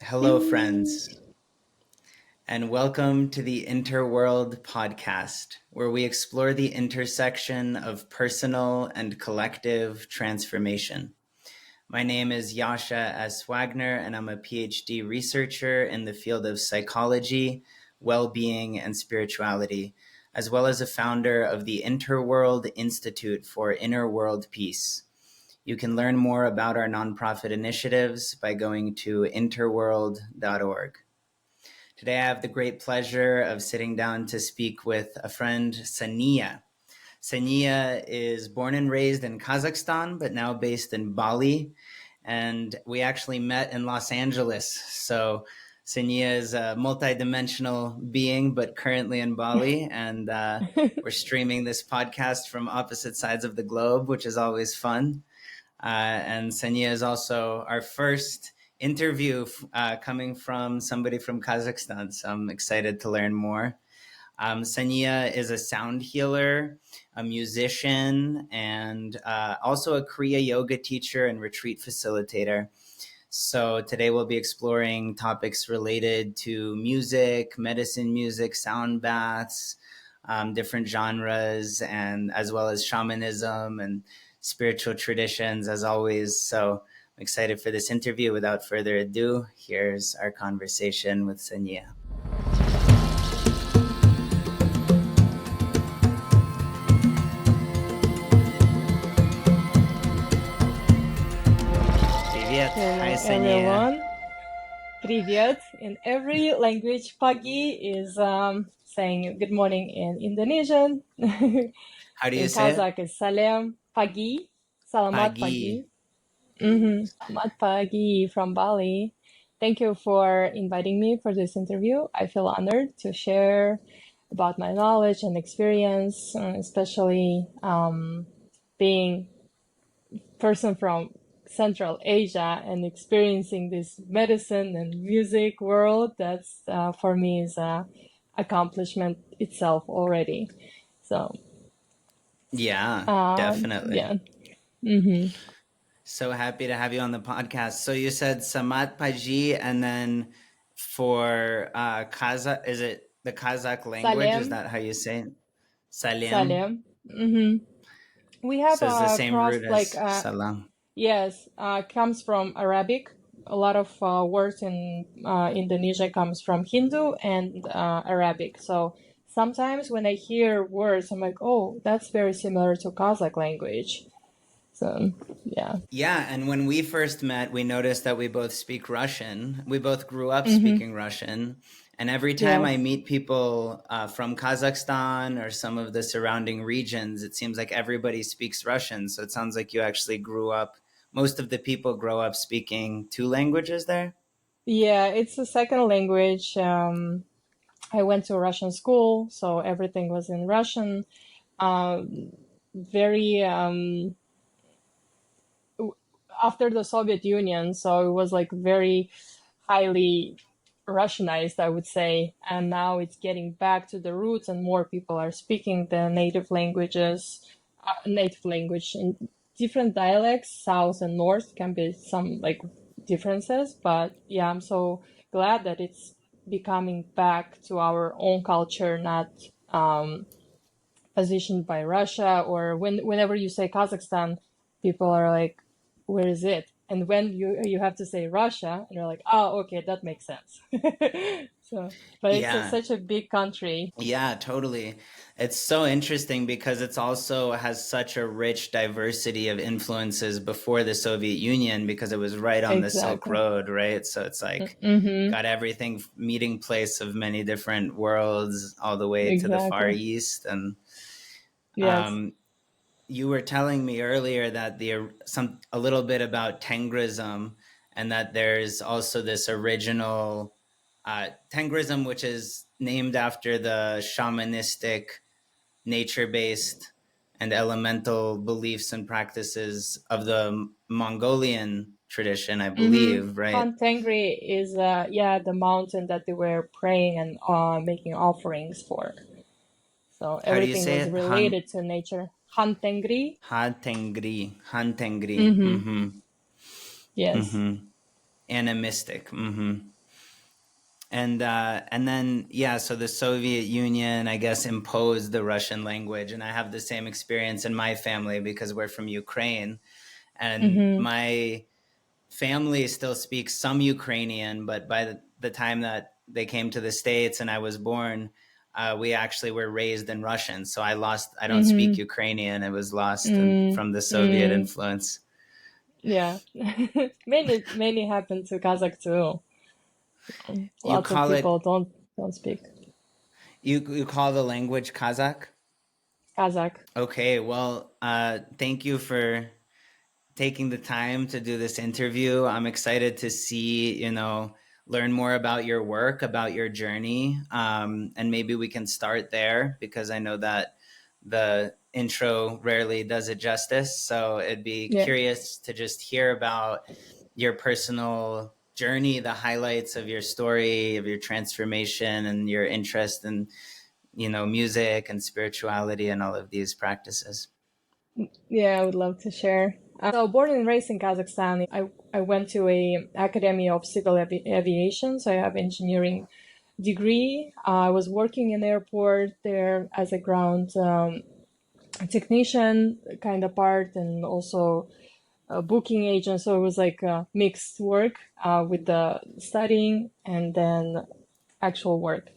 Hello, friends, and welcome to the Interworld podcast, where we explore the intersection of personal and collective transformation. My name is Yasha S. Wagner, and I'm a PhD researcher in the field of psychology, well-being, and spirituality, as well as a founder of the Interworld Institute for Inner World Peace. You can learn more about our nonprofit initiatives by going to interworld.org. Today, I have the great pleasure of sitting down to speak with a friend, Saniya. Saniya is born and raised in Kazakhstan, but now based in Bali. And we actually met in Los Angeles. So Saniya is a multidimensional being, but currently in Bali. And we're streaming this podcast from opposite sides of the globe, which is always fun. And Saniya is also our first interview coming from somebody from Kazakhstan. So I'm excited to learn more. Saniya is a sound healer, a musician, and also a Kriya yoga teacher and retreat facilitator. So today we'll be exploring topics related to music, medicine music, sound baths, different genres, and as well as shamanism and spiritual traditions, as always. So I'm excited for this interview. Without further ado, here's our conversation with Saniya. Привет. Hi, Saniya. Everyone. Привет. In every language, pagi is saying good morning in Indonesian. How do you In say it? Kazakh is salam pagi. Salamat Pagi. pagi. Salamat pagi from Bali. Thank you for inviting me for this interview. I feel honored to share about my knowledge and experience, especially being person from Central Asia and experiencing this medicine and music world. That's for me is a accomplishment itself already. So Yeah, definitely. yeah. Mm-hmm. So happy to have you on the podcast. So you said Samat Paji, and then for Kazakh, is it the Kazakh language? Is Salem, that how you say it? Salim. Salem. Mm-hmm. We have So it's the same cross root like as salam. yes, comes from Arabic. A lot of words in Indonesia comes from Hindu and Arabic. So sometimes when I hear words, I'm like, oh, that's very similar to Kazakh language. So yeah. Yeah, and when we first met, we noticed that we both speak Russian. We both grew up Mm-hmm. speaking Russian. And every time Yes. I meet people from Kazakhstan or some of the surrounding regions, it seems like everybody speaks Russian. So it sounds like you actually grew up, most of the people grow up speaking two languages there. Yeah, it's a second language. I went to a Russian school, so everything was in Russian. Very after the Soviet Union, so it was like very highly Russianized, I would say. And now it's getting back to the roots, and more people are speaking the native languages, native language in different dialects. South and north can be some like differences, but yeah, I'm so glad that it's becoming back to our own culture, not positioned by Russia. Or whenever you say Kazakhstan, people are like, where is it? And when you have to say Russia, and you're like, oh, okay, that makes sense. So, but it's Yeah. such a big country. Yeah, totally. It's so interesting because it's also has such a rich diversity of influences before the Soviet Union because it was right on the Silk Exactly. Road, right? So it's like Mm-hmm. got everything meeting place of many different worlds all the way to the Far Exactly. East. And Yes. um, you were telling me earlier that a little bit about Tengrism, and that there's also this original Tengrism, which is named after the shamanistic, nature-based, and elemental beliefs and practices of the Mongolian tradition, I Mm-hmm. believe, right? Han Tengri is yeah, the mountain that they were praying and making offerings for. So How do you everything say was it? Han related to nature. Han Tengri. Ha Tengri. Han Tengri. Mm-hmm. Mm-hmm. Yes. Mm-hmm. animistic. And then yeah, so the Soviet Union, I guess, imposed the Russian language, and I have the same experience in my family because we're from Ukraine, and Mm-hmm. my family still speaks some Ukrainian, but by the time that they came to the States and I was born, we actually were raised in Russian. So I don't speak Mm-hmm. Ukrainian. It was lost Mm, from the Soviet mm, influence. yeah. Many happen to Kazakh too. You Lots of call it, people don't speak you call the language Kazakh? Kazakh. Okay, well, thank you for taking the time to do this interview. I'm excited to see, learn more about your work, about your journey. And maybe we can start there because I know that the intro rarely does it justice. So it'd be Yeah. curious to just hear about your personal journey, the highlights of your story, of your transformation, and your interest in, music and spirituality and all of these practices. Yeah, I would love to share. So born and raised in Kazakhstan, I went to a Academy of Civil Aviation, so I have engineering degree. I was working in airport there as a ground technician kind of part, and also a booking agent. So it was like mixed work with the studying and then actual work.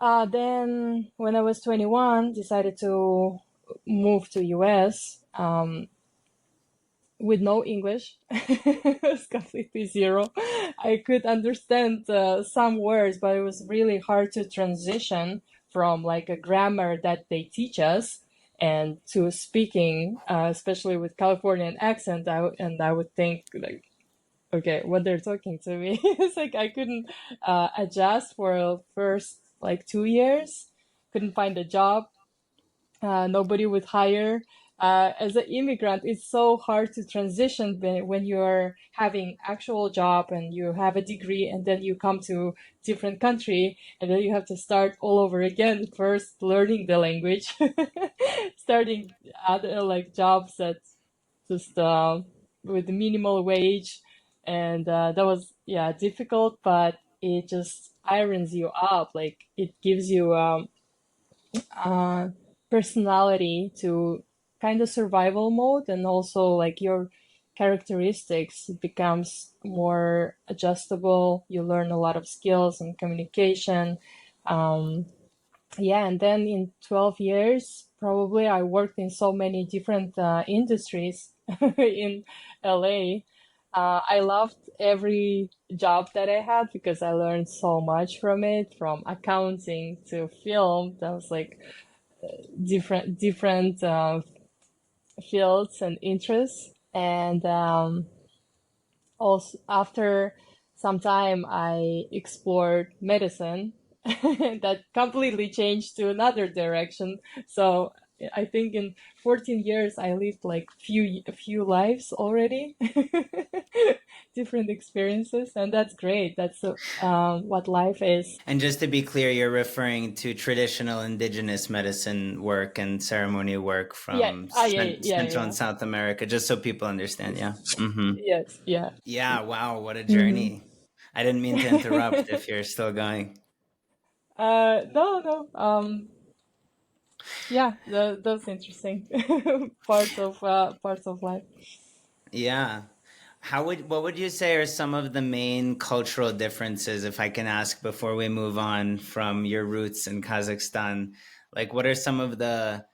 Then when I was 21, decided to move to US with no English. It was completely zero. I could understand some words, but it was really hard to transition from like a grammar that they teach us and to speaking, especially with Californian accent. And I would think like, okay, what they're talking to me. It's like I couldn't adjust for the first like 2 years. Couldn't find a job. Nobody would hire. As an immigrant, it's so hard to transition when you're having actual job and you have a degree, and then you come to different country, and then you have to start all over again. First, learning the language, starting other like jobs that just with minimal wage, and that was yeah difficult, but it just irons you up. Like it gives you uh, personality to kind of survival mode, and also like your characteristics becomes more adjustable. You learn a lot of skills and communication. um, yeah, and then in 12 years probably I worked in so many different industries in LA. I loved every job that I had because I learned so much from it, from accounting to film. That was like different fields and interests. And also after some time I explored medicine that completely changed to another direction. So I think in 14 years I lived like few lives already. Different experiences, and that's great. That's what life is. And just to be clear, you're referring to traditional indigenous medicine work and ceremony work Yeah, from yeah, yeah, Central and yeah. South America, just so people understand. Yeah. Mm-hmm. Yes, yeah. Yeah. Wow. What a Hmm. journey. I didn't mean to interrupt if you're still going. No, no. Yeah, that's interesting. Parts of life. Yeah. What would you say are some of the main cultural differences, if I can ask before we move on from your roots in Kazakhstan? Like, what are some of the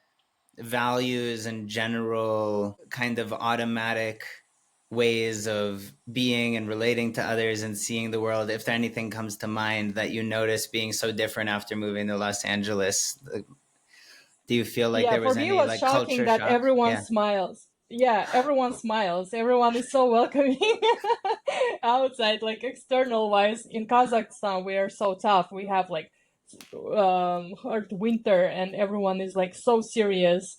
values and general kind of automatic ways of being and relating to others and seeing the world, if there anything comes to mind that you notice being so different after moving to Los Angeles? Do you feel like Yeah, there for was me it any was like shocking culture that shock? everyone Yeah. smiles. Yeah, everyone smiles. Everyone is so welcoming outside, like external wise. In Kazakhstan, we are so tough. We have like hard winter, and everyone is like so serious,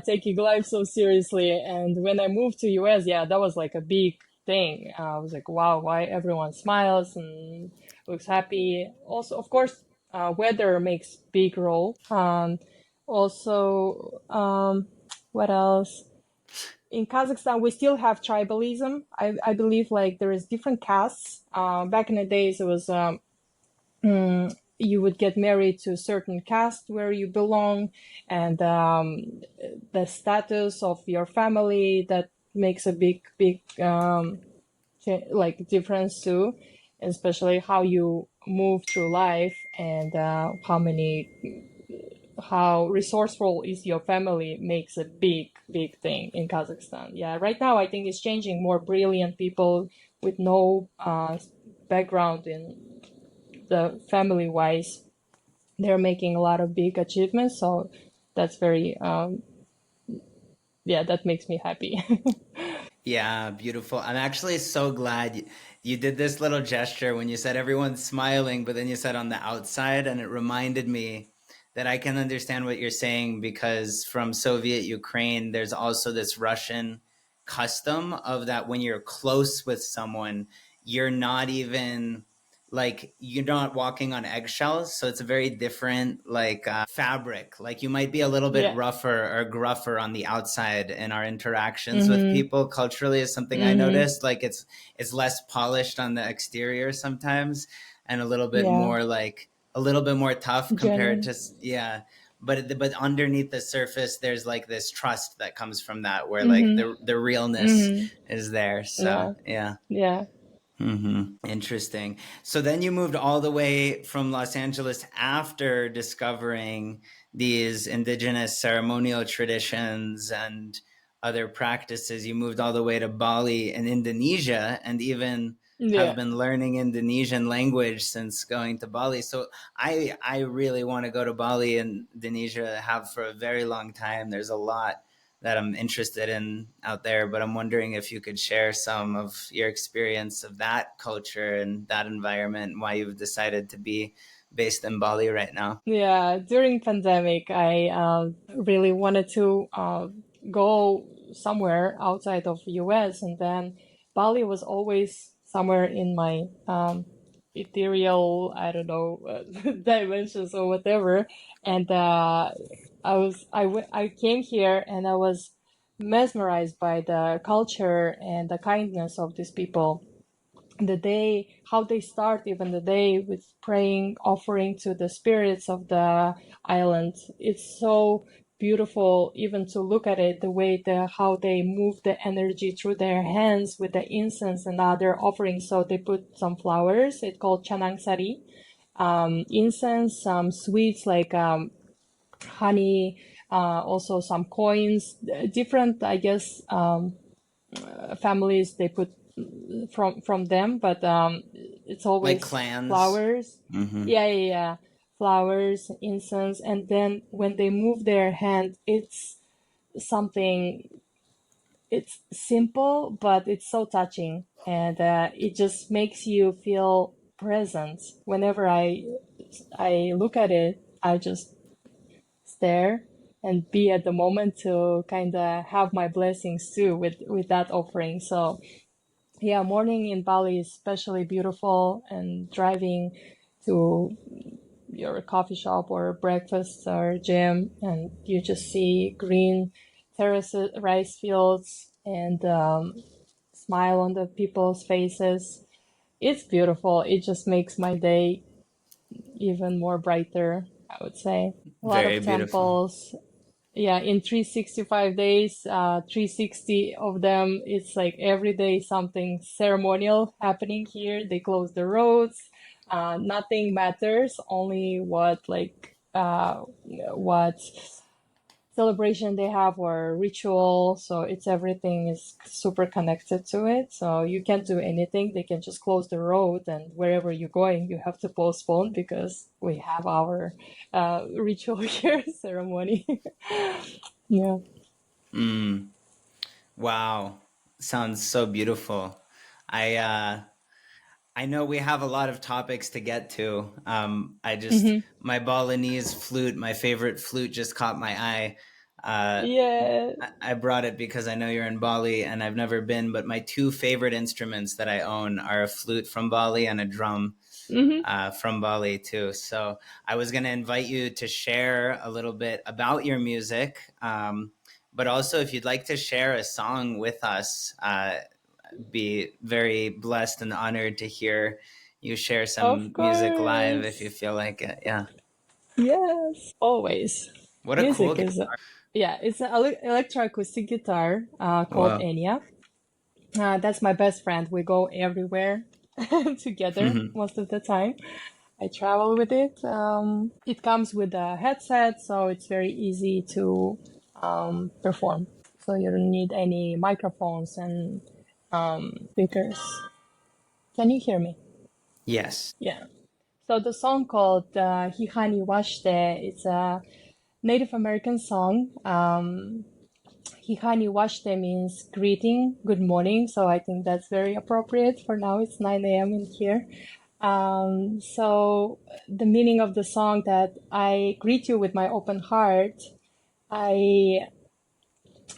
taking life so seriously. And when I moved to US, yeah, that was like a big thing. I was like, wow, why everyone smiles and looks happy. Also, of course, weather makes big role. Also, what else? in Kazakhstan, we still have tribalism. I believe like there is different castes. Back in the days, it was you would get married to a certain caste where you belong, and the status of your family that makes a big like difference too, especially how you move through life and how resourceful is your family makes a big thing in Kazakhstan. Yeah, right now I think it's changing. More brilliant people with no background in the family wise, they're making a lot of big achievements. So that's very yeah, that makes me happy. Yeah, beautiful. I'm actually so glad you did this little gesture when you said everyone's smiling, but then you said on the outside, and it reminded me that I can understand what you're saying because from Soviet Ukraine, there's also this Russian custom of that when you're close with someone, you're not even like you're not walking on eggshells, so it's a very different fabric. Like you might be a little bit Yeah. rougher or gruffer on the outside in our interactions with Mm-hmm. people culturally is something I Mm-hmm. noticed. Like it's less polished on the exterior sometimes, and Yeah. a little bit more tough compared Genuine. to yeah. But underneath the surface, there's like this trust that comes from that, where like Mm-hmm. the realness Mm-hmm. is there. So Yeah. yeah. Yeah. Interesting. So then you moved all the way from Los Angeles after discovering these indigenous ceremonial traditions and other practices. You moved all the way to Bali in Indonesia and even have Yeah. been learning Indonesian language since going to Bali. So I really want to go to Bali and Indonesia, have for a very long time. There's a lot that I'm interested in out there, but I'm wondering if you could share some of your experience of that culture and that environment and why you've decided to be based in Bali right now. Yeah, during pandemic, I really wanted to go somewhere outside of US, and then Bali was always somewhere in my ethereal, I don't know, dimensions or whatever. And I came here and I was mesmerized by the culture and the kindness of these people. The day, how they start even the day with praying, offering to the spirits of the island. It's so beautiful even to look at it, the way how they move the energy through their hands with the incense and other offerings. So they put some flowers, it's called chanang sari, incense, some sweets like honey, also some coins, different, I guess, families they put from them, but it's Like always clans. flowers. Mm-hmm. Yeah, flowers, incense, and then when they move their hand, it's something. It's simple, but it's so touching, and it just makes you feel present. Whenever I look at it, I just stare and be at the moment to kind of have my blessings too with that offering. So yeah, morning in Bali is especially beautiful, and driving to your coffee shop or breakfast or gym, and you just see green terraces, rice fields, and smile on the people's faces. It's beautiful. It just makes my day even more brighter, I would say. A lot Very of beautiful. temples, yeah, in 365 days, 360 of them, it's like every day something ceremonial happening here. They close the roads. Nothing matters, only what celebration they have or ritual. So it's everything is super connected to it. So you can't do anything. They can just close the road, and wherever you're going, you have to postpone because we have our ritual here ceremony. Yeah. Mm. Wow. Sounds so beautiful. I uh I know we have a lot of topics to get to. Hmm. My Balinese flute, my favorite flute, just caught my eye. Uh, Yeah. I brought it because I know you're in Bali and I've never been, but my two favorite instruments that I own are a flute from Bali and a drum Hmm. from Bali too. So I was going to invite you to share a little bit about your music, but also if you'd like to share a song with us, be very blessed and honored to hear you share Of some music live if you course. feel like it. Yeah. Yes, always. What a cool Music guitar. is, yeah, it's an electroacoustic guitar called Whoa. Enya. That's my best friend. We go everywhere together most of the time. I travel with it. It comes with a headset, so it's very easy to perform. So you don't need any microphones and speakers. Can you hear me? Yes. Yeah. So the song called Hihani Washite, it's a Native American song. Hihani Washite means greeting, good morning. So I think that's very appropriate for now. It's 9 a.m. in here. So the meaning of the song that I greet you with my open heart. I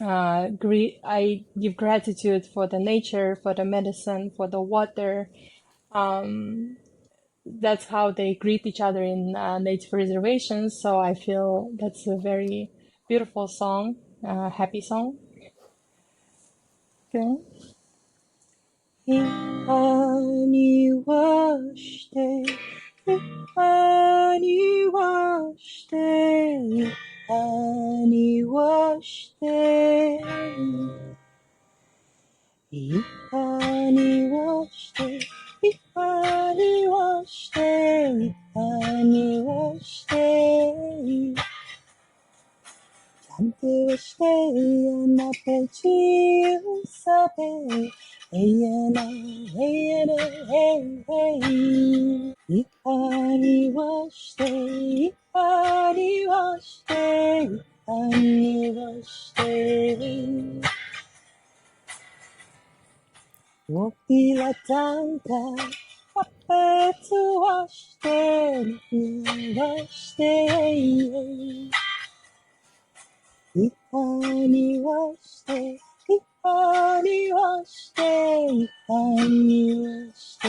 I give gratitude for the nature, for the medicine, for the water. That's how they greet each other in native reservations. So I feel that's a very beautiful song, happy song. Okay. いかにはして、いかにはして、いかにはして、いかにはして、ちゃんとしてあなたちをさべ、えやな、えやな、えいえい。いかにはして、いかにはして、いかにはして、起きらたんか、パペツはして、にはして、いかにはして、いかにはして、いかにはして。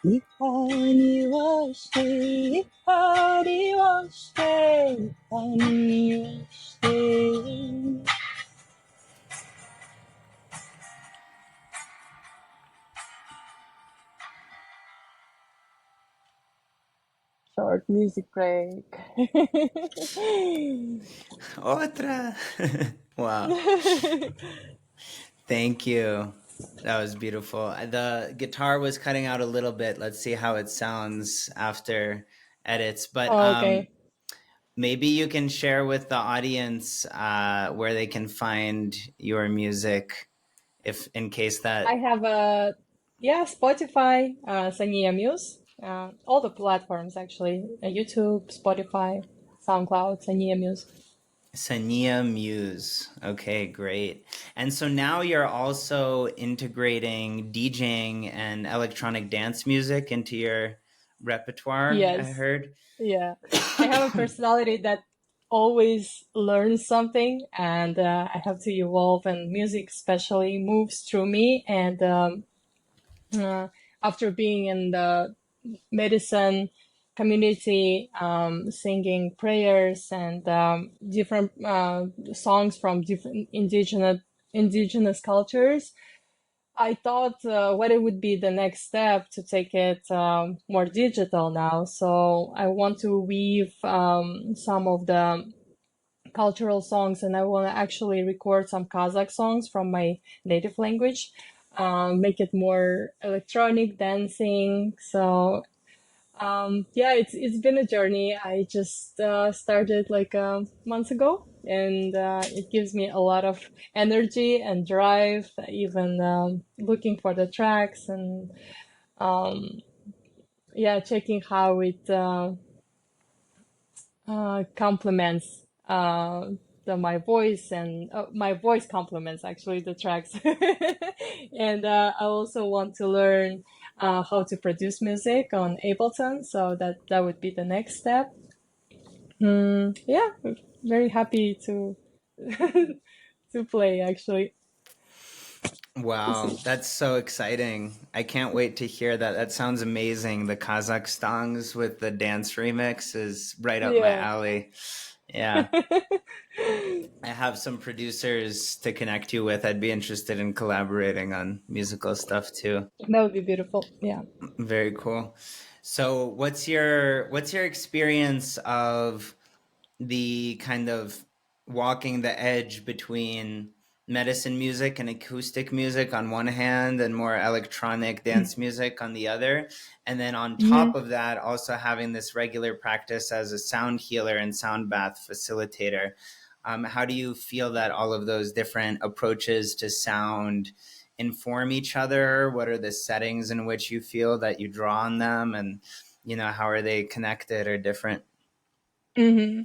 いかにはして、いかにはして、いかにはして。 Short music break. Otra. Wow. Thank you. That was beautiful. The guitar was cutting out a little bit. Let's see how it sounds after edits. But Okay. maybe you can share with the audience where they can find your music, if in case I that have Spotify, Saniya Muse, all the platforms actually, YouTube, Spotify, SoundCloud, Saniya Muse. Saniya Muse. Okay, great. And so now you're also integrating DJing and electronic dance music into your repertoire, I Yes, heard. yeah. I have a personality that always learns something, and I have to evolve, and music especially moves through me. And after being in the medicine community, singing prayers and different songs from different indigenous cultures, I thought what it would be the next step to take it more digital now. So I want to weave some of the cultural songs, and I want to actually record some Kazakh songs from my native language, make it more electronic dancing. So yeah, it's been a journey. I just started like months ago, and it gives me a lot of energy and drive. Even looking for the tracks and yeah, checking how it complements my voice, and my voice complements actually the tracks. And I also want to learn how to produce music on Ableton. So that would be the next step. Yeah, very happy to to play actually. This Wow, is that's so exciting. I can't wait to hear that. That sounds amazing. The Kazakhstans with the dance remix is right up my yeah. alley. Yeah. I have some producers to connect you with. I'd be interested in collaborating on musical stuff too. That would be beautiful. Yeah. Very cool. So, what's your experience of the kind of walking the edge between medicine music and acoustic music on one hand and more electronic dance music on the other, and then on top Hmm. of that also having this regular practice as a sound healer and sound bath facilitator? How do you feel that all of those different approaches to sound inform each other? What are the settings in which you feel that you draw on them, and how are they connected or different? Hmm.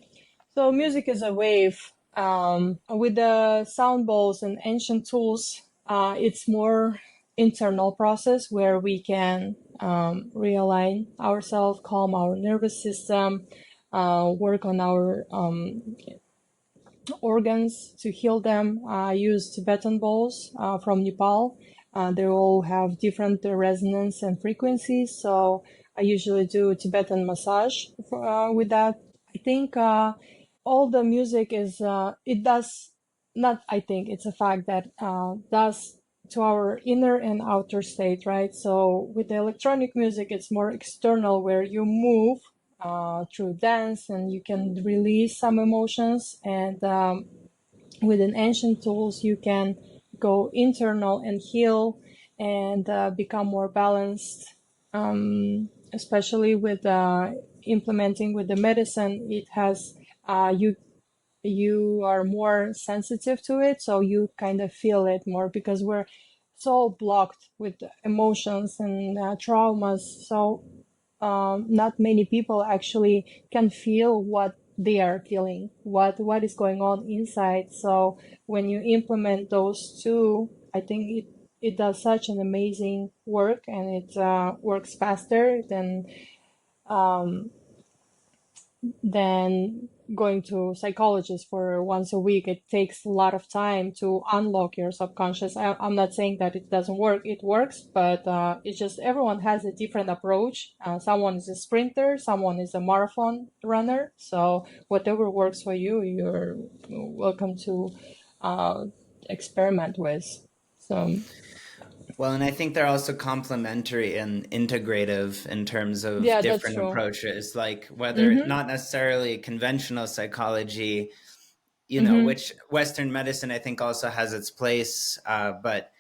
So music is a wave. With the sound bowls and ancient tools, it's more internal process where we can realign ourselves, calm our nervous system, work on our organs to heal them. I use Tibetan bowls from Nepal. They all have different resonance and frequencies, so I usually do Tibetan massage with that. I think all the music is it does not. I think it's a fact that does to our inner and outer state, right? So with the electronic music, it's more external, where you move through dance and you can release some emotions. And within ancient tools, you can go internal and heal and become more balanced. Especially with implementing with the medicine, it has you are more sensitive to it, so you kind of feel it more because we're so blocked with emotions and traumas. So not many people actually can feel what they are feeling, what is going on inside. So when you implement those two, I think it does such an amazing work, and it works faster than going to psychologist for once a week. It takes a lot of time to unlock your subconscious. I'm not saying that it doesn't work. It works, but it's just everyone has a different approach. Someone is a sprinter, someone is a marathon runner. So whatever works for you, you're welcome to uh, experiment with. So Well, and I think they're also complementary and integrative in terms of yeah, that's different true. approaches, like whether Mm-hmm. not necessarily conventional psychology, Mm-hmm. which Western medicine I think also has its place, but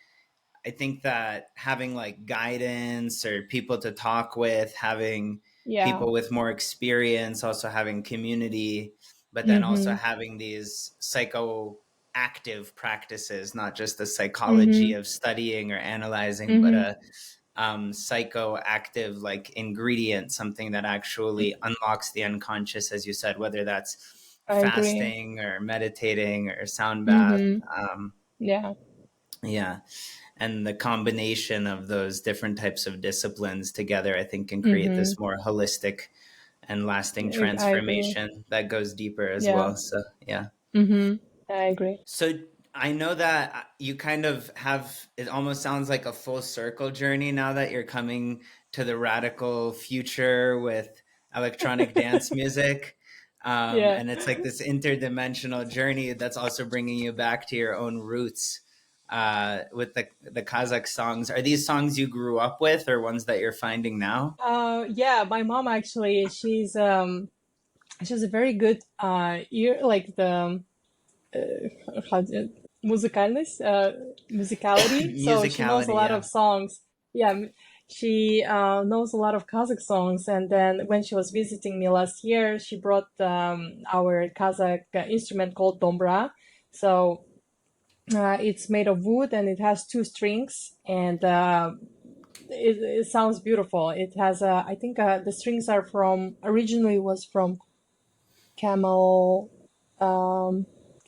I think that having like guidance or people to talk with, having Yeah. people with more experience, also having community, but then also Mm-hmm. having these psychoactive practices, not just the psychology Mm-hmm. of studying or analyzing, but Mm-hmm. a psychoactive like ingredient, something that actually unlocks the unconscious, as you said, whether that's I agree. fasting or meditating or sound bath. Mm-hmm. Yeah. Yeah, and the combination of those different types of disciplines together, I think, can create Mm-hmm. this more holistic and lasting I agree. transformation that goes deeper as Yeah. well. So yeah. Mm-hmm. I agree. So I know that you kind of have, it almost sounds like a full circle journey now that you're coming to the radical future with electronic dance music. Yeah. And it's like this interdimensional journey that's also bringing you back to your own roots with the Kazakh songs. Are these songs you grew up with or ones that you're finding now? Yeah, my mom actually, she's a very good ear, like the how do- musicalness, musicality. So she knows a Musicality, lot of yeah. songs. Yeah, she knows a lot of Kazakh songs. And then when she was visiting me last year, she brought our Kazakh instrument called dombra. So it's made of wood and it has two strings, and it sounds beautiful. It has I think the strings are from originally was from camel, camel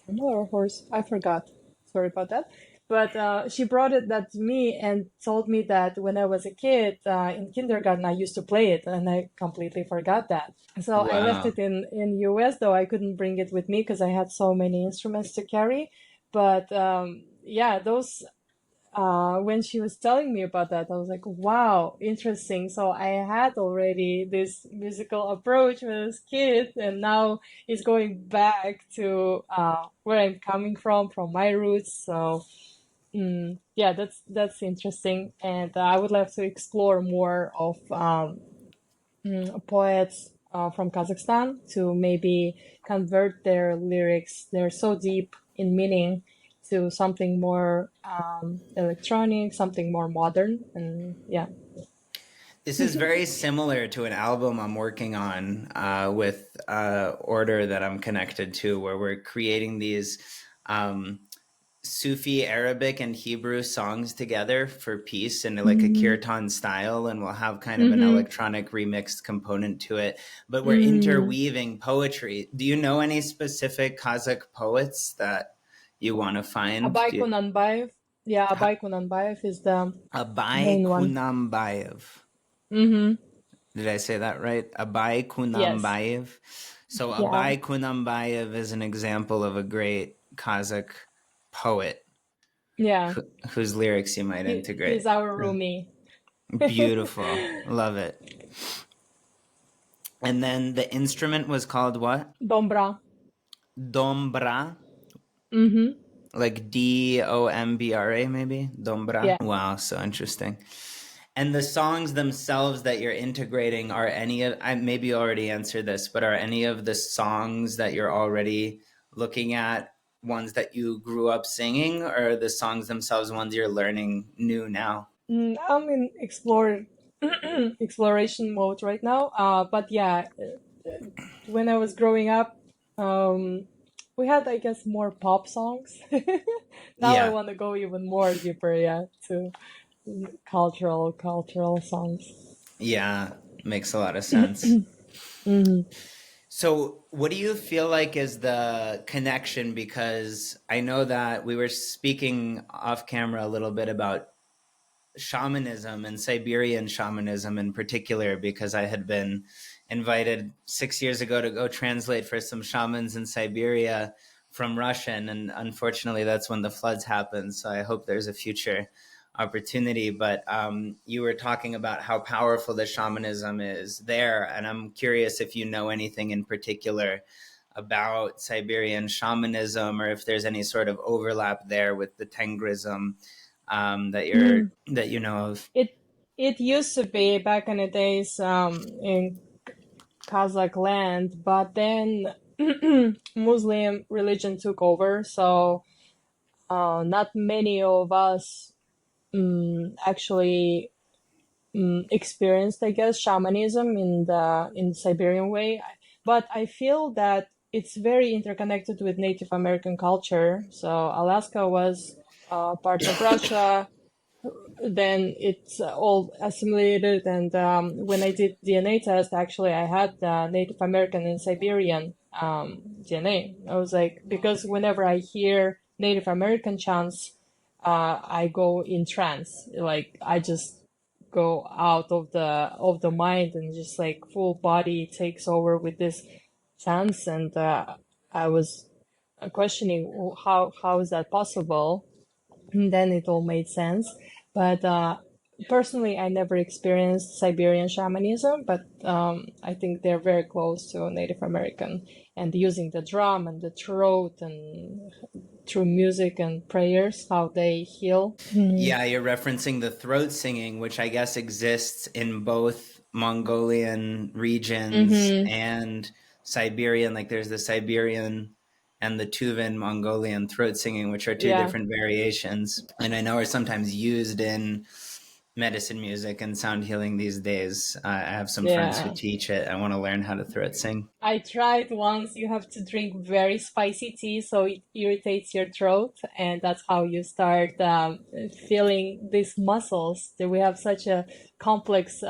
or horse. I forgot. Sorry about that. But she brought that to me and told me that when I was a kid in kindergarten, I used to play it, and I completely forgot that. So I left Wow. it in US, though I couldn't bring it with me because I had so many instruments to carry. But yeah, those when she was telling me about that, I was like, wow, interesting. So I had already this musical approach when I was a kid, and now it's going back to where I'm coming from my roots. So yeah, that's interesting, and I would love to explore more of poets from Kazakhstan to maybe convert their lyrics. They're so deep in meaning to something more electronic, something more modern, and yeah. This is very similar to an album I'm working on with Order that I'm connected to, where we're creating these um, Sufi Arabic and Hebrew songs together for peace in like a Mm-hmm. kirtan style, and we'll have kind of an Mm-hmm. electronic remixed component to it. But we're Mm. interweaving poetry. Do you know any specific Kazakh poets that you want to find? Abay Do you, Kunanbayev. Yeah, Abay Kunanbayev is the Abay main one. Kunambayev. Mm-hmm. Did I say that right? Abai Yes. Kunambayev. So Yeah. Abai Kunambayev is an example of a great Kazakh poet Yeah. whose lyrics you might He's integrate. our roomie. Beautiful. Love it. And then the instrument was called what? Dombra. Dombra. Mm-hmm. Like Dombra, maybe? Dombra. Yeah. Wow, so interesting. And the songs themselves that you're integrating, are any of, I maybe you already answered this, but are any of the songs that you're already looking at ones that you grew up singing, or are the songs themselves ones you're learning new now? I'm in exploration mode right now. But yeah, when I was growing up, um, we had, I guess, more pop songs. Now I Yeah, want to go even more deeper, yeah, to cultural songs. yeah, makes a lot of sense. Hmm. So, what do you feel like is the connection? Because I know that we were speaking off camera a little bit about shamanism and Siberian shamanism in particular, because I had been invited 6 years ago to go translate for some shamans in Siberia from Russian. And unfortunately, that's when the floods happened. So I hope there's a future opportunity. But you were talking about how powerful the shamanism is there. And I'm curious if you know anything in particular about Siberian shamanism, or if there's any sort of overlap there with the Tengrism that you know of. It it used to be back in the days in Kazakh land, but then Muslim religion took over, so not many of us actually experienced, I guess, shamanism in the Siberian way. But I feel that it's very interconnected with Native American culture. So Alaska was part of Russia, then it's all assimilated. And when I did DNA test, actually, I had Native American and Siberian DNA. I was like, because whenever I hear Native American chants, I go in trance. Like I just go out of the mind and just like full body takes over with this chants. And I was questioning how is that possible, and then it all made sense. But personally, I never experienced Siberian shamanism, but I think they're very close to Native American, and using the drum and the throat and through music and prayers, how they heal. Mm-hmm. Yeah, you're referencing the throat singing, which I guess exists in both Mongolian regions Mm-hmm. and Siberian. Like there's the Siberian and the Tuvan Mongolian throat singing, which are two Yeah, different variations. And I know are sometimes used in medicine music and sound healing these days. I have some friends who yeah. teach it. I want to learn how to throat sing. I tried once. You have to drink very spicy tea, so it irritates your throat, and that's how you start feeling these muscles. That we have such a complex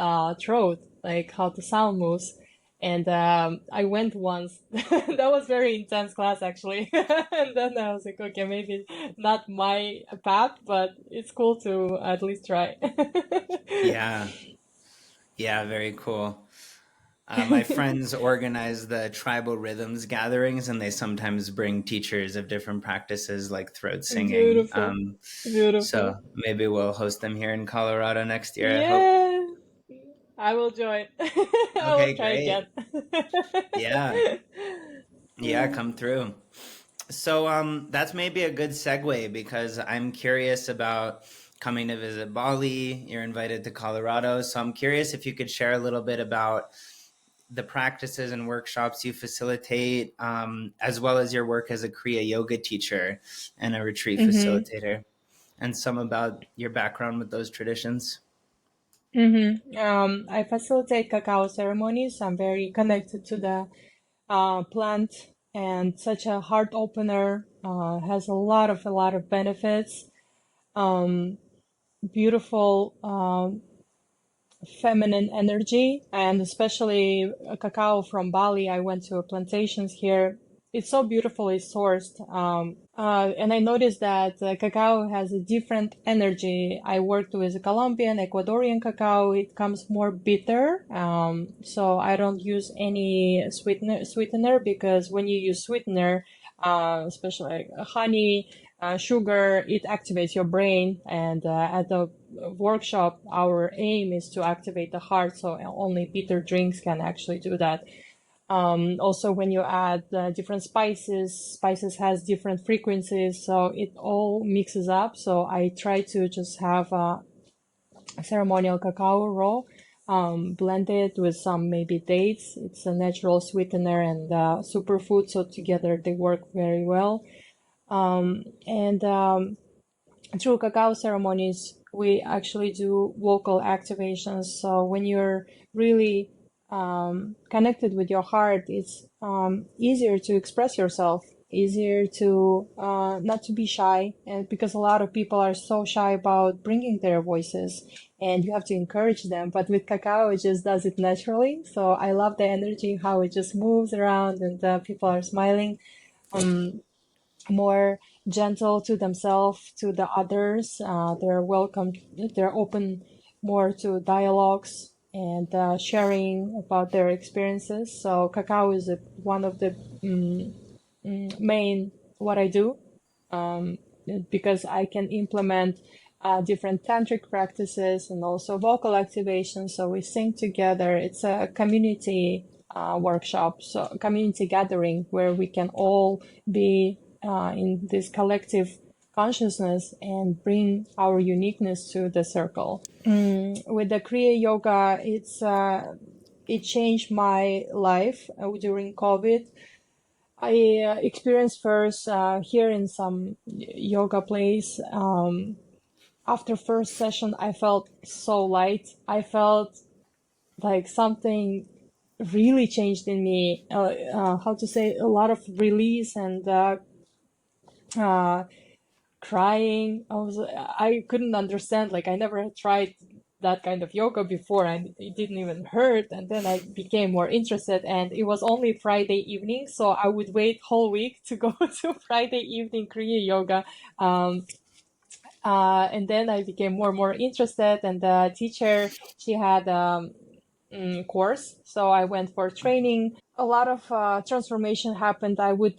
throat, like how the sound moves, And I went once. That was very intense class actually. And then I was like, okay, maybe not my path, but it's cool to at least try. Yeah, yeah, very cool. My friends organize the tribal rhythms gatherings, and they sometimes bring teachers of different practices like throat singing. Beautiful. So Beautiful. maybe we'll host them here in Colorado next year, I hope. Yeah, I will join. I will Okay, try again. great. Yeah, yeah, come through. So that's maybe a good segue because I'm curious about coming to visit Bali. You're invited to Colorado. So I'm curious if you could share a little bit about the practices and workshops you facilitate, as well as your work as a Kriya yoga teacher and a retreat Mm-hmm. facilitator, and some about your background with those traditions. Mm-hmm. I facilitate cacao ceremonies. I'm very connected to the plant and such a heart opener. Has a lot of benefits. Um, Beautiful feminine energy, and especially cacao from Bali. I went to plantations here. It's so beautifully sourced. And I noticed that cacao has a different energy. I worked with Colombian, Ecuadorian cacao. It comes more bitter. So I don't use any sweetener because when you use sweetener, especially like honey, sugar, it activates your brain. And at the workshop, our aim is to activate the heart. So only bitter drinks can actually do that. Also, when you add different spices has different frequencies, so it all mixes up. So I try to just have ceremonial cacao raw, blended with some maybe dates. It's a natural sweetener and superfood, so together they work very well. And through cacao ceremonies, we actually do vocal activations. So when you're really connected with your heart, it's easier to express yourself, easier to not to be shy, and because a lot of people are so shy about bringing their voices, and you have to encourage them. But with cacao, it just does it naturally. So I love the energy, how it just moves around, and people are smiling. More gentle to themselves, to the others. They're welcome, they're open more to dialogues and sharing about their experiences. So cacao is one of the main what I do, um, because I can implement different tantric practices and also vocal activation. So we sing together. It's a community workshop, so community gathering where we can all be in this collective consciousness and bring our uniqueness to the circle. With the Kriya Yoga, it changed my life during COVID. I experienced first here in some yoga place. After first session, I felt so light. I felt like something really changed in me. How to say, a lot of release and uh, crying. I couldn't understand. Like I never had tried that kind of yoga before, and it didn't even hurt. And then I became more interested, and it was only Friday evening, so I would wait whole week to go to Friday evening Kriya yoga. Um, and then I became more and more interested, and the teacher, she had course, so I went for training. A lot of transformation happened. I would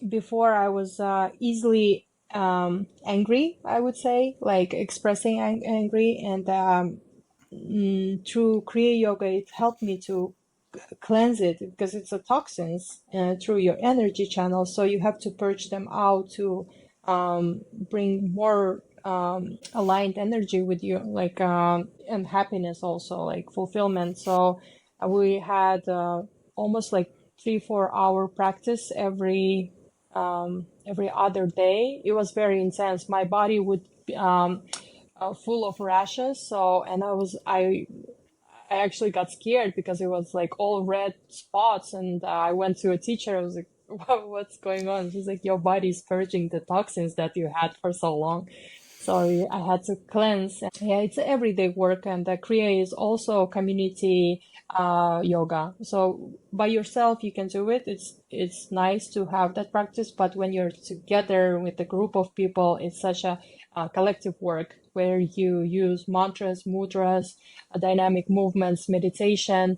before I was easily angry, I would say, like expressing angry, and through Kriya Yoga, it helped me to cleanse it because it's a toxins through your energy channel. So you have to purge them out to bring more aligned energy with you, like and happiness also, like fulfillment. So we had almost like 3-4 hour practice every other day. It was very intense. My body would full of rashes. So and I actually got scared because it was like all red spots, and I went to a teacher. I was like, "What's going on?" She's like, "Your body's purging the toxins that you had for so long." So I had to cleanse. Yeah, it's everyday work, and the Kriya is also community yoga. So by yourself, you can do it. It's nice to have that practice, but when you're together with a group of people, it's such a collective work where you use mantras, mudras, dynamic movements, meditation,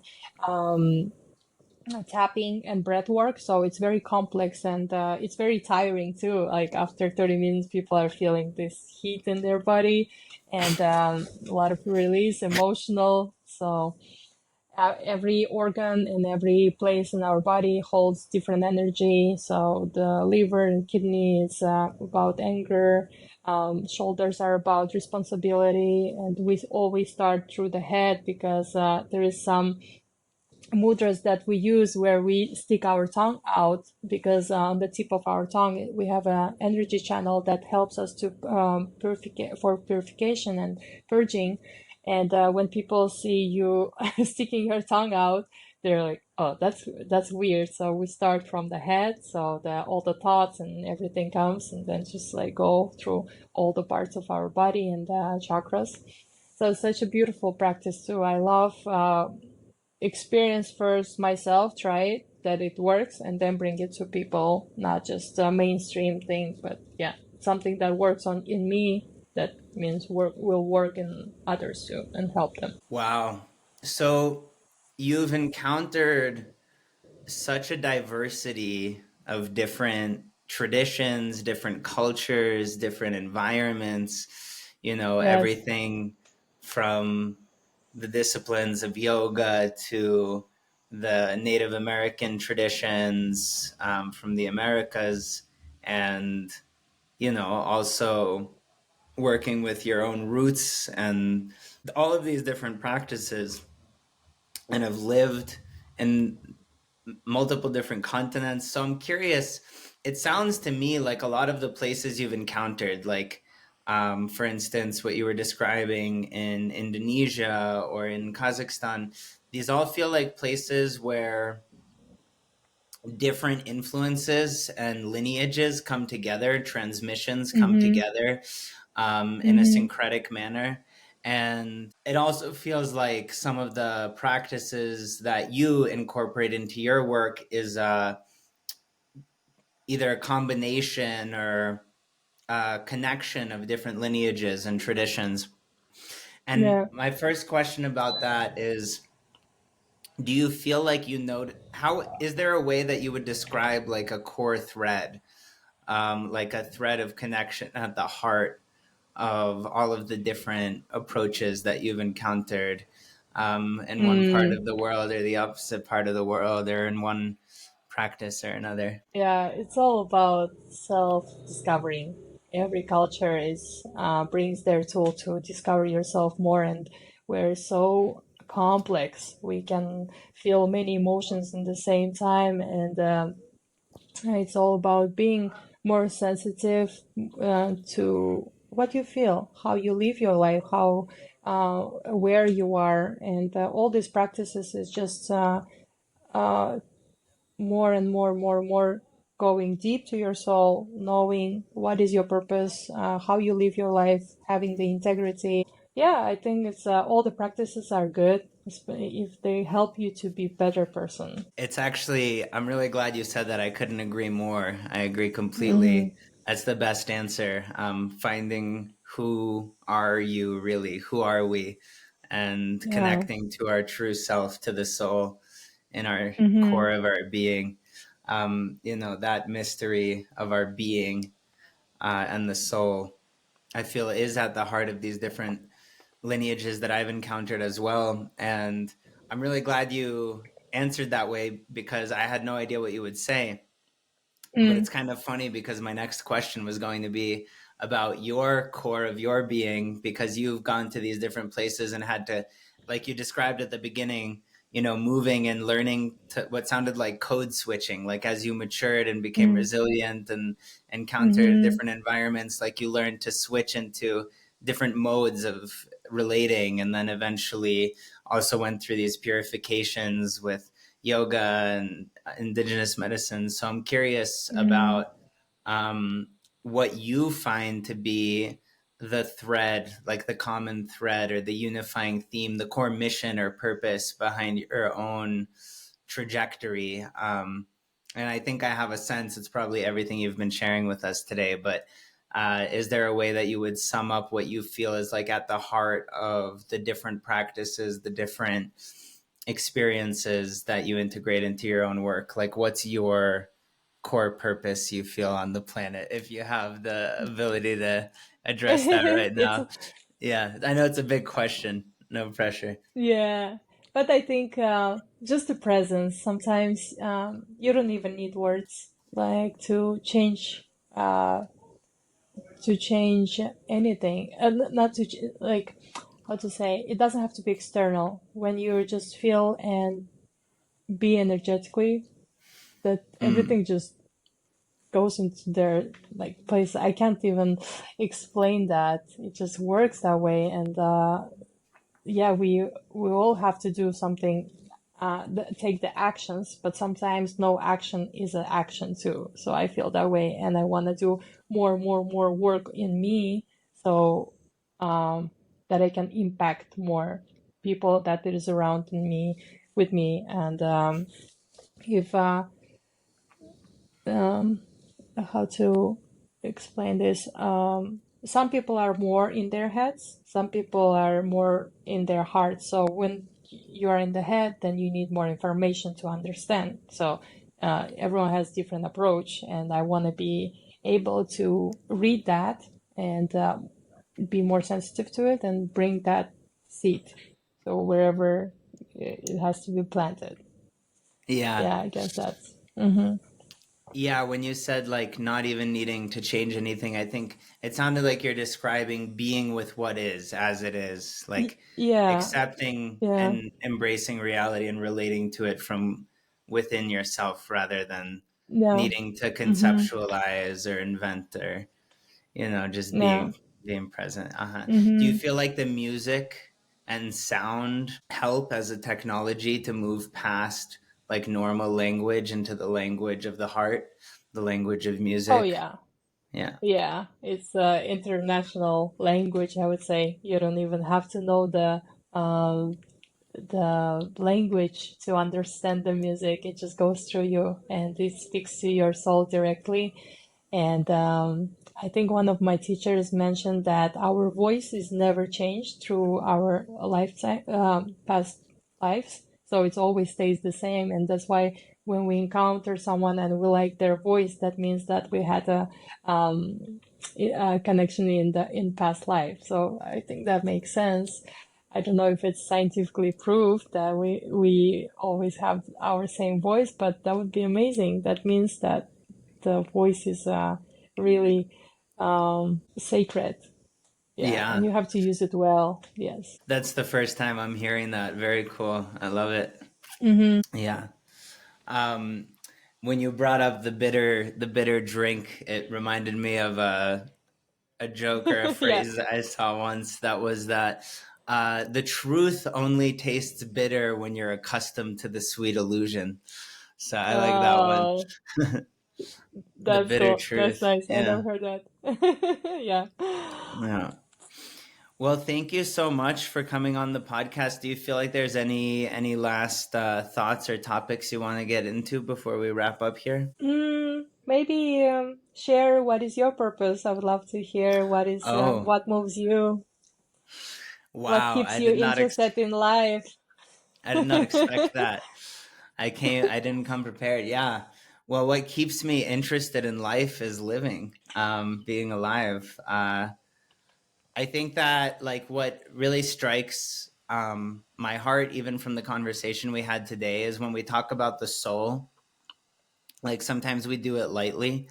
tapping and breath work. So it's very complex and it's very tiring too. Like after 30 minutes, people are feeling this heat in their body and a lot of release, emotional. So every organ and every place in our body holds different energy. So the liver and kidney is about anger. Shoulders are about responsibility, and we always start through the head because there is some mudras that we use where we stick our tongue out because on the tip of our tongue we have an energy channel that helps us to for purification and purging. And when people see you sticking your tongue out, they're like, "Oh, that's weird." So we start from the head, so all the thoughts and everything comes, and then just like go through all the parts of our body and chakras. So it's such a beautiful practice too. I love experience first myself, try it, that it works, and then bring it to people, not just a mainstream thing, but yeah, something that works on in me that means will work in others too and help them. Wow. So you've encountered such a diversity of different traditions, different cultures, different environments, Yes. everything from the disciplines of yoga to the Native American traditions from the Americas, and, also working with your own roots and all of these different practices, and have lived in multiple different continents. So I'm curious, it sounds to me like a lot of the places you've encountered, like, for instance, what you were describing in Indonesia or in Kazakhstan, these all feel like places where different influences and lineages come together, transmissions come Mm-hmm. together in a Mm-hmm. syncretic manner. And it also feels like some of the practices that you incorporate into your work is either a combination or a connection of different lineages and traditions. And Yeah. my first question about that is, do you feel like how is there a way that you would describe like a core thread, like a thread of connection at the heart of all of the different approaches that you've encountered in one part Mm. of the world or the opposite part of the world or in one practice or another? Yeah, it's all about self-discovering. Every culture is brings their tool to discover yourself more, and we're so complex. We can feel many emotions in the same time, and it's all about being more sensitive to what you feel, how you live your life, how where you are, and all these practices is just more and more going deep to your soul, knowing what is your purpose, how you live your life, having the integrity. Yeah, I think it's all the practices are good if they help you to be a better person. It's actually, I'm really glad you said that. I couldn't agree more. I agree Mm-hmm. completely. That's the best answer. Finding who are you really? Who are we? And Yeah. connecting to our true self, to the soul in our Mm-hmm. core of our being. That mystery of our being and the soul, I feel, is at the heart of these different lineages that I've encountered as well. And I'm really glad you answered that way because I had no idea what you would say. But Mm. it's kind of funny because my next question was going to be about your core of your being, because you've gone to these different places and had to, like you described at the beginning, moving and learning to what sounded like code switching. Like as you matured and became Mm. resilient and encountered Mm-hmm. different environments, like you learned to switch into different modes of relating, and then eventually also went through these purifications with yoga and indigenous medicine. So I'm curious Mm. about um, what you find to be the thread, like the common thread or the unifying theme, the core mission or purpose behind your own trajectory. And I think I have a sense it's probably everything you've been sharing with us today, but is there a way that you would sum up what you feel is like at the heart of the different practices, the different experiences that you integrate into your own work? Like, what's your core purpose you feel on the planet, if you have the ability to address that right It's now? Yeah, I know it's a big question. No pressure. yeah, but I think just the presence. Sometimes you don't even need words like to change anything. Not to like how to say. It doesn't have to be external. When you just feel and be energetically, that Mm. everything just goes into their like place. I can't even explain that. It just works that way, and yeah, we all have to do something, take the actions, but sometimes no action is an action too. So I feel that way, and I want to do more work in me, so that I can impact more people that is around me with me, and if how to explain this. Some people are more in their heads, some people are more in their hearts. So when you are in the head, then you need more information to understand. So everyone has different approach, and I want to be able to read that and be more sensitive to it and bring that seed. So wherever it has to be planted. Yeah. Yeah, I guess that's. Mm-hmm. Yeah, when you said like not even needing to change anything, I think it sounded like you're describing being with what is as it is, like Yeah, accepting yeah. and embracing reality and relating to it from within yourself rather than Yeah. needing to Mm-hmm. conceptualize or invent or just Yeah. being present. Do you Mm-hmm. feel like the music and sound help as a technology to move past like normal language into the language of the heart, the language of Oh music? yeah. Yeah. Yeah. It's international language, I would say. You don't even have to know the language to understand the music. It just goes through you and it speaks to your soul directly. And I think one of my teachers mentioned that our voice is never changed through our lifetime, past lives. So it always stays the same. And that's why when we encounter someone and we like their voice, that means that we had a connection in past life. So I think that makes sense. I don't know if it's scientifically proved that we always have our same voice, but that would be amazing. That means that the voice is really sacred. Yeah, and Yeah. you have to use it well. Yes. That's the first time I'm hearing that. Very cool. I love it. Mm-hmm. Yeah. Um, when you brought up the bitter drink, it reminded me of a joke or a Yeah. phrase that I saw once that was that the truth only tastes bitter when you're accustomed to the sweet illusion. So I like that one. Oh, The that's bitter cool. That's truth. nice. I never Yeah. heard that. Yeah. Yeah. Well, thank you so much for coming on the podcast. Do you feel like there's any last thoughts or topics you want to get into before we wrap up here? Maybe share what is your purpose. I would love to hear Oh, what moves you, what wow. keeps you interested in life. I did not expect that. I didn't come prepared. Yeah. Well, what keeps me interested in life is living, being alive. I think that like what really strikes my heart, even from the conversation we had today, is when we talk about the soul. Like sometimes we do it lightly,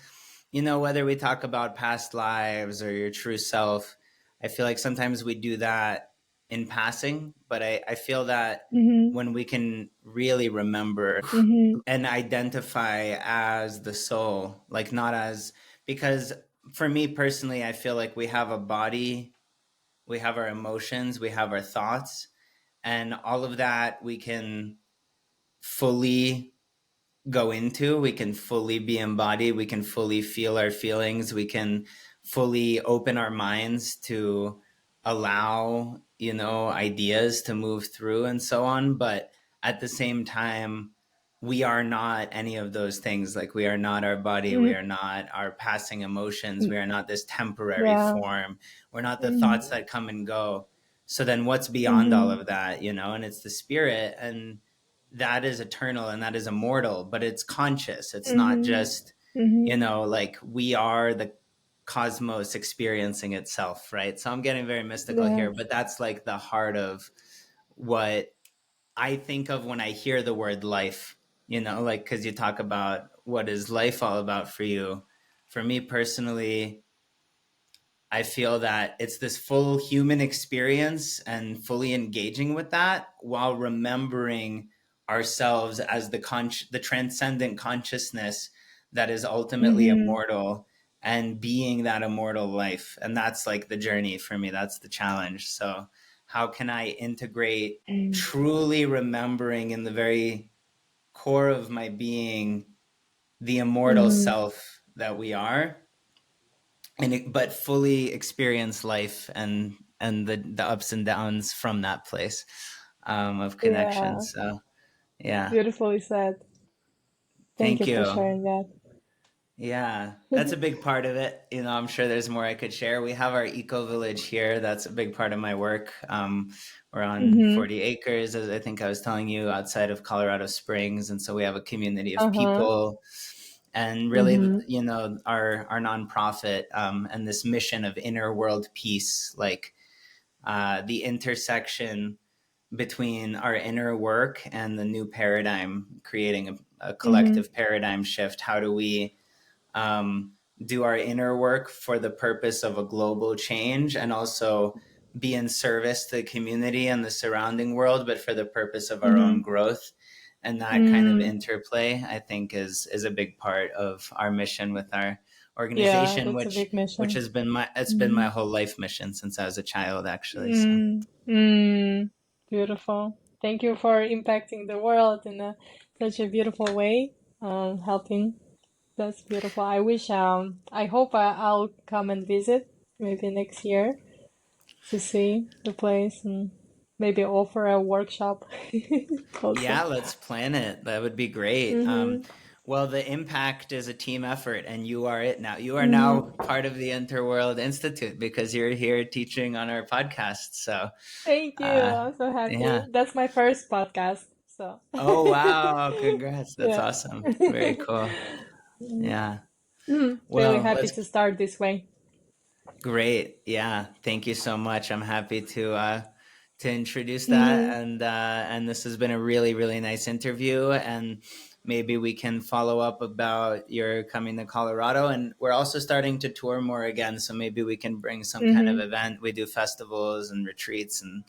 whether we talk about past lives or your true self. I feel like sometimes we do that in passing, but I feel that Mm-hmm. when we can really remember Mm-hmm. and identify as the soul, like not as, because for me personally, I feel like we have a body, we have our emotions, we have our thoughts, and all of that we can fully go into, we can fully be embodied, we can fully feel our feelings, we can fully open our minds to allow, ideas to move through and so on. But at the same time, we are not any of those things. Like, we are not our body, we Mm, are not our passing emotions, we are not this temporary yeah. form, we're not the Mm-hmm. thoughts that come and go. So then what's beyond all Mm-hmm. of that, and it's the spirit, and that is eternal and that is immortal, but it's conscious. It's not Mm-hmm. just, Mm-hmm. like, we are the cosmos experiencing itself, right? So I'm getting very mystical here, Yes. but that's like the heart of what I think of when I hear the word life, like, because you talk about what is life all about for you. For me personally, I feel that it's this full human experience and fully engaging with that while remembering ourselves as the transcendent consciousness that is ultimately Mm-hmm. immortal, and being that immortal life. And that's like the journey for me. That's the challenge. So how can I integrate truly remembering in the very core of my being the immortal Mm-hmm. self that we are, but fully experience life and the ups and downs from that place, of connection. Yeah. So yeah, Beautifully said. Thank thank you for you. sharing that. Yeah, that's a big part of it. I'm sure there's more I could share. We have our eco village here. That's a big part of my work. We're on Mm-hmm. 40 acres, as I think I was telling you, outside of Colorado Springs, and so we have a community of Uh-huh. people. And really, Mm-hmm. our nonprofit, and this mission of inner world peace, like, the intersection between our inner work and the new paradigm, creating a Mm-hmm. collective paradigm shift. How do we, um, do our inner work for the purpose of a global change, and also be in service to the community and the surrounding world, but for the purpose of our own Mm-hmm. growth? And that kind of Mm. interplay, I think, is a big part of our mission with our Yeah, organization, that's a which big which mission. has been my Mm-hmm. whole life mission since I was a child, actually. So Mm. Mm. Beautiful. Thank you for impacting the world in such a beautiful way. Helping. That's beautiful. I hope I'll come and visit maybe next year to see the place and maybe offer a workshop also. yeah, let's plan it. That would be great. Mm-hmm. Well, the impact is a team effort, and you are it now. You are now Mm-hmm. part of the Interworld Institute because you're here teaching on our podcast. So, Thank you. uh, I'm so happy. yeah. That's my first podcast. So, Oh, wow. Congrats. That's yeah. awesome. Very cool. Yeah. Really Well, happy let's to start this way. Great. Yeah. Thank you so much. I'm happy to introduce that, Mm-hmm. and this has been a really, really nice interview, and maybe we can follow up about your coming to Colorado, and we're also starting to tour more again, so maybe we can bring some kind of Mm-hmm. event. We do festivals and retreats and,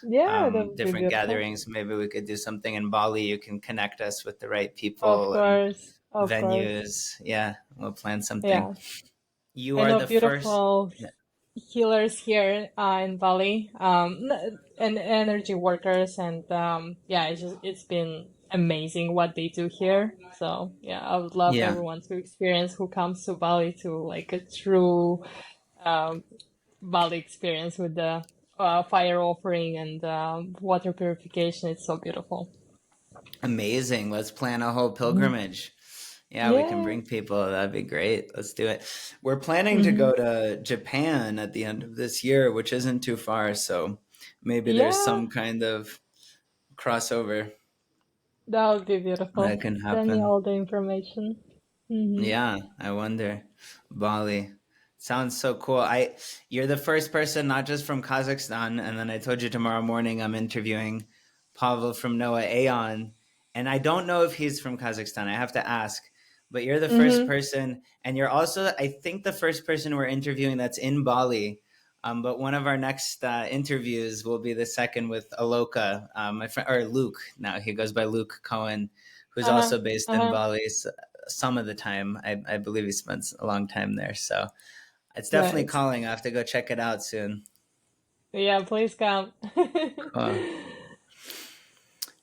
Yeah, that would be different beautiful. gatherings. Maybe we could do something in Bali. You can connect us with the right Of people and course. Of course. venues. Yeah, we'll plan something. Yeah. You I are know the first. beautiful healers here in Bali, and energy workers, and yeah, it's been amazing what they do here. So yeah, I would love Yeah. everyone to experience who comes to Bali to like a true um, Bali experience with the fire offering and water purification. It's so beautiful. Amazing. Let's plan a whole Mhm. pilgrimage. Yeah, we can Yeah. bring people. That'd be great. Let's do it. We're planning to Hmm. go to Japan at the end of this year, which isn't too far. So maybe there's Yeah, some kind of crossover that would be beautiful. that can Send me happen. all the information. Hmm. Yeah, I wonder. Bali. Sounds so cool. You're the first person, not just from Kazakhstan, and then I told you tomorrow morning I'm interviewing Pavel from Noah Aeon, and I don't know if he's from Kazakhstan. I have to ask. But you're the first Hmm. person, and you're also, I think, the first person we're interviewing that's in Bali. But one of our next interviews will be the second with Aloka, my friend, or Luke. Now he goes by Luke Cohen, who's Uh-huh. also based in Uh-huh. Bali. So some of the time. I believe he spends a long time there. So it's definitely Nice. calling. I have to go check it out soon. Yeah, please come. Cool.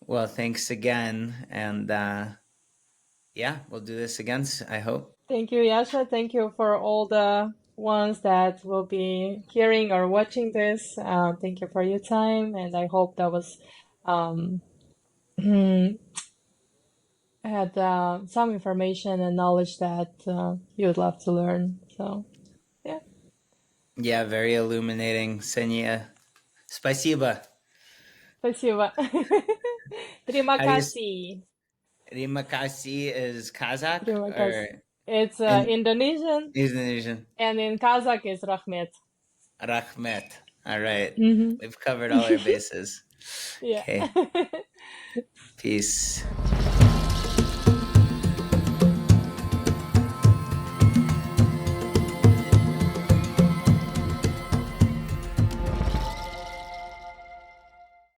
Well, thanks again. And yeah, we'll do this again, I hope. Thank you, Yasha. Thank you for all the ones that will be hearing or watching this, thank you for your time, and I hope that was had some information and knowledge that you would love to learn. So, yeah. Yeah, very illuminating, Saniya. Spasiba. Спасибо. Terima How do you? kasih. Terima kasih is Kazakh Terima or kasih. It's in Indonesian, Indonesian? and in Kazakh is Rahmet. Rahmet. All right. Mm-hmm. We've covered all our bases. Yeah. Okay. Peace.